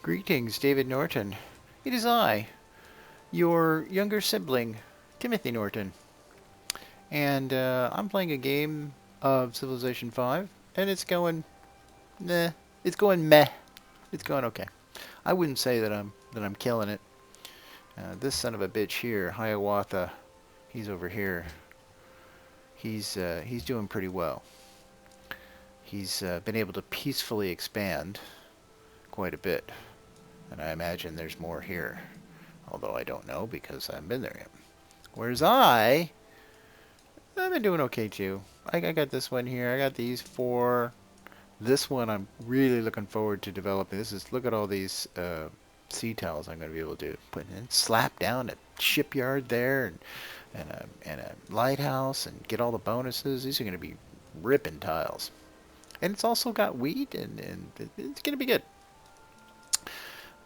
Greetings, David Norton. It is I, your younger sibling, Timothy Norton. And I'm playing a game of Civilization 5, and it's going meh. It's going meh. It's going okay. I wouldn't say that I'm killing it. This son of a bitch here, Hiawatha, he's over here. He's doing pretty well. He's been able to peacefully expand quite a bit, and I imagine there's more here. Although I don't know because I haven't been there yet. Whereas I've been doing okay too. I got this one here. I got these four. This one I'm really looking forward to developing. Look at all these sea tiles I'm going to be able to put in. Slap down a shipyard there and a lighthouse and get all the bonuses. These are going to be ripping tiles. And it's also got wheat and it's going to be good.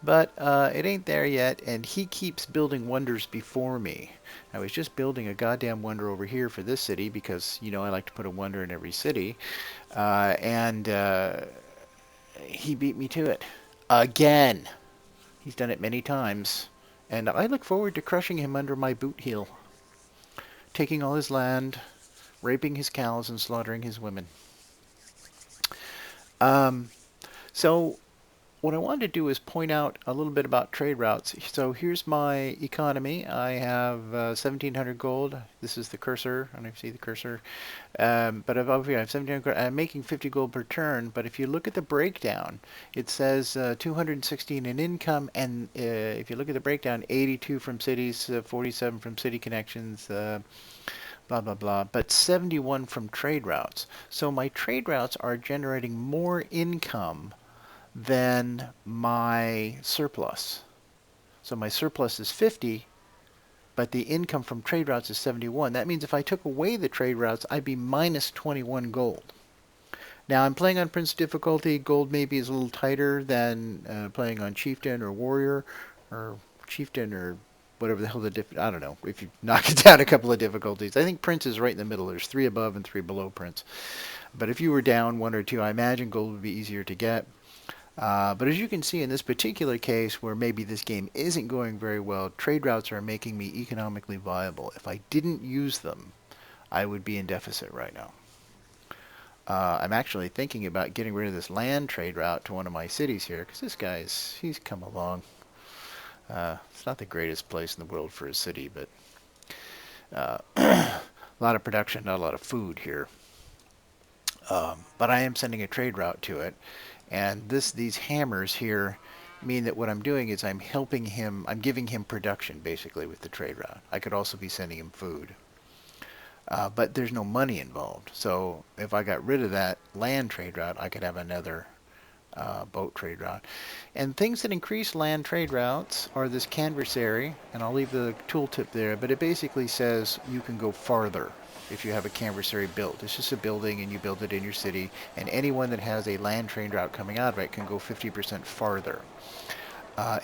But it ain't there yet, and he keeps building wonders before me. I was just building a goddamn wonder over here for this city because, you know, I like to put a wonder in every city. And he beat me to it. Again. He's done it many times. And I look forward to crushing him under my boot heel. Taking all his land, raping his cows, and slaughtering his women. So what I wanted to do is point out a little bit about trade routes. So here's my economy. I have 1,700 gold. This is the cursor. I don't know if you see the cursor. But over here I have 1,700 gold. I'm making 50 gold per turn. But if you look at the breakdown, it says 216 in income. And if you look at the breakdown, 82 from cities, 47 from city connections, blah, blah, blah, but 71 from trade routes. So my trade routes are generating more income than my surplus. So my surplus is 50, but the income from trade routes is 71. That means if I took away the trade routes, I'd be minus 21 gold. Now I'm playing on Prince difficulty. Gold maybe is a little tighter than playing on Chieftain or Warrior or Chieftain or whatever the hell I don't know. If you knock it down a couple of difficulties. I think Prince is right in the middle. There's 3 above and 3 below Prince. But if you were down 1 or 2, I imagine gold would be easier to get. But as you can see in this particular case where maybe this game isn't going very well, trade routes are making me economically viable. If I didn't use them, I would be in deficit right now. I'm actually thinking about getting rid of this land trade route to one of my cities here because he's come along. It's not the greatest place in the world for a city, but a lot of production, not a lot of food here. But I am sending a trade route to it. And these hammers here mean that what I'm doing is I'm giving him production basically with the trade route. I could also be sending him food. But there's no money involved. So if I got rid of that land trade route, I could have another boat trade route. And things that increase land trade routes are this canvassary, and I'll leave the tooltip there, but it basically says you can go farther if you have a canvassary built. It's just a building and you build it in your city, and anyone that has a land trade route coming out of it can go 50% farther.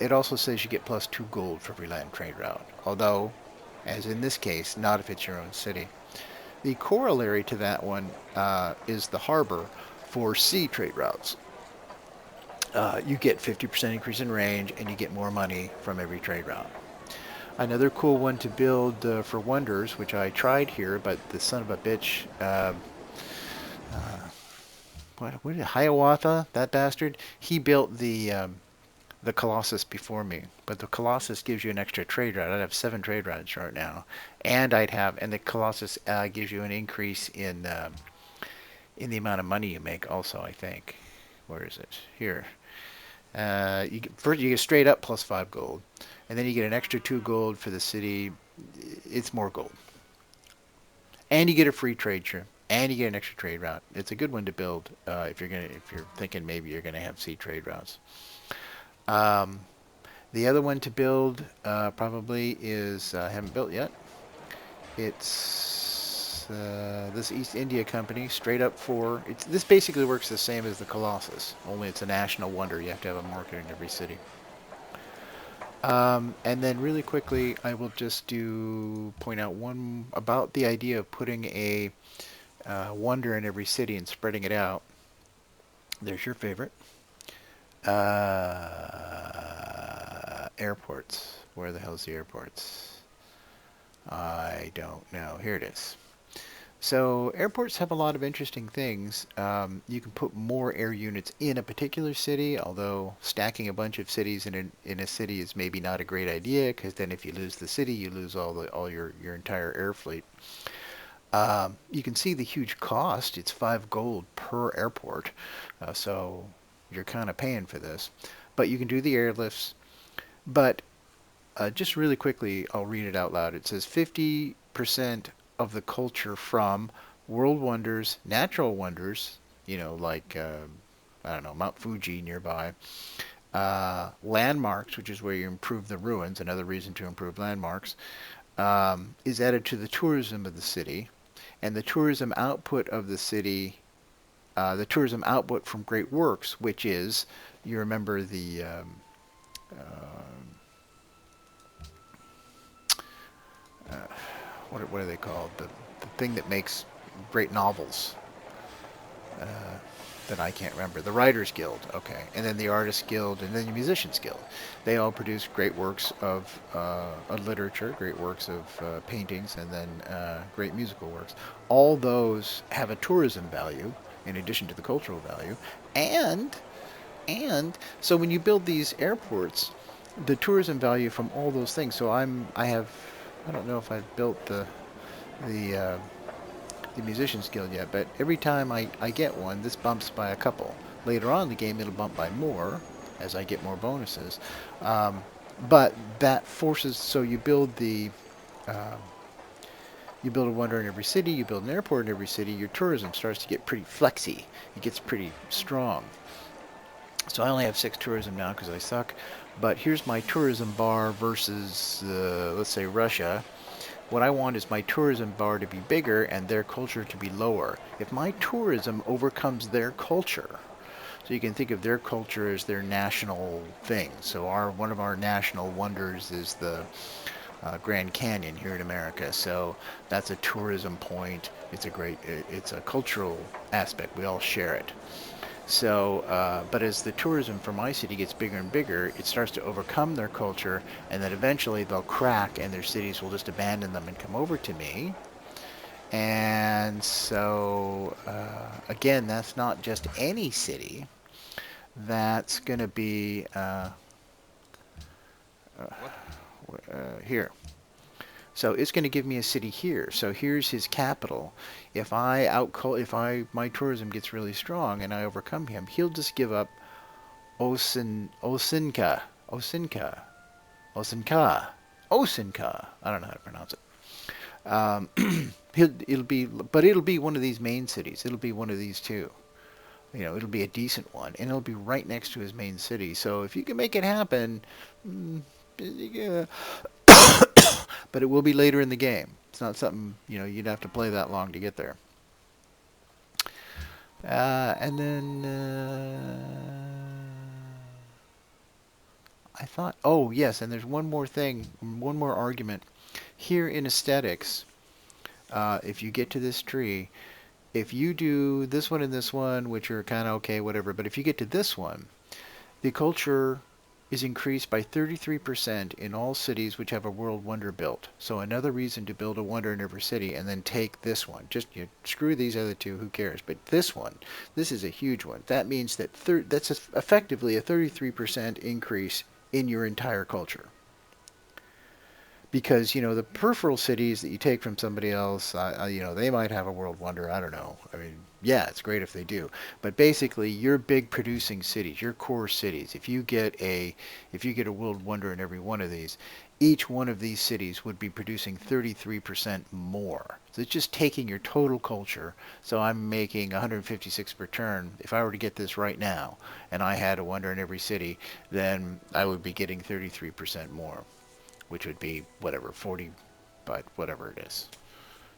It also says you get plus 2 gold for every land trade route, although, as in this case, not if it's your own city. The corollary to that one is the harbor for sea trade routes. You get 50% increase in range and you get more money from every trade route. Another cool one to build for wonders, which I tried here, but the son of a bitch, what is it, Hiawatha, that bastard, he built the Colossus before me. But the Colossus gives you an extra trade route. I'd have 7 trade routes right now, and the Colossus gives you an increase in the amount of money you make. Also, I think, where is it? Here. First you get straight up plus 5 gold, and then you get an extra 2 gold for the city. It's more gold, and you get a free trade share, and you get an extra trade route. It's a good one to build if you're thinking maybe you're gonna have sea trade routes. The other one to build probably is I haven't built yet. It's this East India Company, straight up for this basically works the same as the Colossus, only it's a national wonder. You have to have a market in every city. And then really quickly, I will just point out one about the idea of putting a wonder in every city and spreading it out. There's your favorite. Airports. Where the hell's the airports? I don't know. Here it is. So airports have a lot of interesting things. You can put more air units in a particular city, although stacking a bunch of cities in a city is maybe not a great idea, because then if you lose the city, you lose all your entire air fleet. You can see the huge cost. It's 5 gold per airport, so you're kind of paying for this. But you can do the airlifts. But just really quickly, I'll read it out loud. It says 50% of the culture from world wonders, natural wonders, like, I don't know, Mount Fuji nearby, landmarks, which is where you improve the ruins, another reason to improve landmarks, is added to the tourism of the city. And the tourism output of the city, the tourism output from great works, which is, you remember the uh, what are they called? The thing that makes great novels. Uh, that I can't remember. The Writers Guild, okay, and then the Artists Guild, and then the Musicians Guild. They all produce great works of literature, great works of paintings, and then great musical works. All those have a tourism value in addition to the cultural value, and and so when you build these airports, the tourism value from all those things. So I don't know if I've built the uh, the Musician's Guild yet, but every time I get one, this bumps by a couple. Later on in the game, it'll bump by more as I get more bonuses. Um, but that forces, so uh, you build a wonder in every city, you build an airport in every city, your tourism starts to get pretty flexy. It gets pretty strong. So I only have 6 tourism now because I suck. But here's my tourism bar versus, let's say, Russia. What I want is my tourism bar to be bigger and their culture to be lower. If my tourism overcomes their culture, so you can think of their culture as their national thing. So one of our national wonders is the Grand Canyon here in America. So that's a tourism point. It's a cultural aspect. We all share it. So, but as the tourism for my city gets bigger and bigger, it starts to overcome their culture, and then eventually they'll crack, and their cities will just abandon them and come over to me. And so, again, that's not just any city. That's going to be here. So it's going to give me a city here. So here's his capital. If my tourism gets really strong and I overcome him, he'll just give up Osinka, Osinka, Osinka, Osinka. I don't know how to pronounce it. It'll be one of these main cities. It'll be one of these two. It'll be a decent one, and it'll be right next to his main city. So if you can make it happen, yeah, but it will be later in the game. It's not something, you'd have to play that long to get there. And then I thought, oh yes, and there's one more thing, one more argument. Here in aesthetics, if you get to this tree, if you do this one and this one, which are kind of okay, whatever, but if you get to this one, the culture is increased by 33% in all cities which have a world wonder built. So another reason to build a wonder in every city and then take this one. Just screw these other two, who cares? But this one, this is a huge one. That means that that's effectively a 33% increase in your entire culture. Because the peripheral cities that you take from somebody else, they might have a world wonder. I don't know. I mean, yeah, it's great if they do, but basically, your big producing cities, your core cities, if you get a world wonder in every one of these, each one of these cities would be producing 33% more. So it's just taking your total culture. So I'm making 156 per turn. If I were to get this right now, and I had a wonder in every city, then I would be getting 33% more, which would be whatever 40, but whatever it is,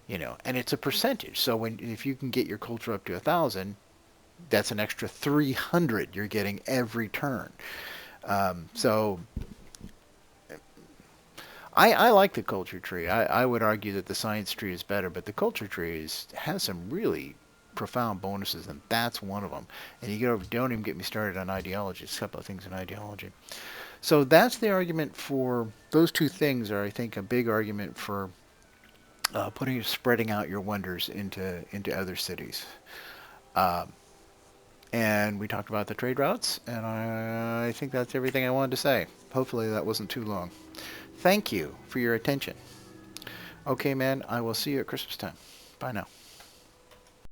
and it's a percentage. So if you can get your culture up to 1,000, that's an extra 300 you're getting every turn. So I like the culture tree. I would argue that the science tree is better, but the culture tree has some really profound bonuses, and that's one of them. And you get over, don't even get me started on ideology. It's a couple of things in ideology. So that's the argument for those two things. Are I think a big argument for spreading out your wonders into other cities. Uh, and we talked about the trade routes, and I think that's everything I wanted to say. Hopefully that wasn't too long. Thank you for your attention. Okay, man, I will see you at Christmas time. Bye now.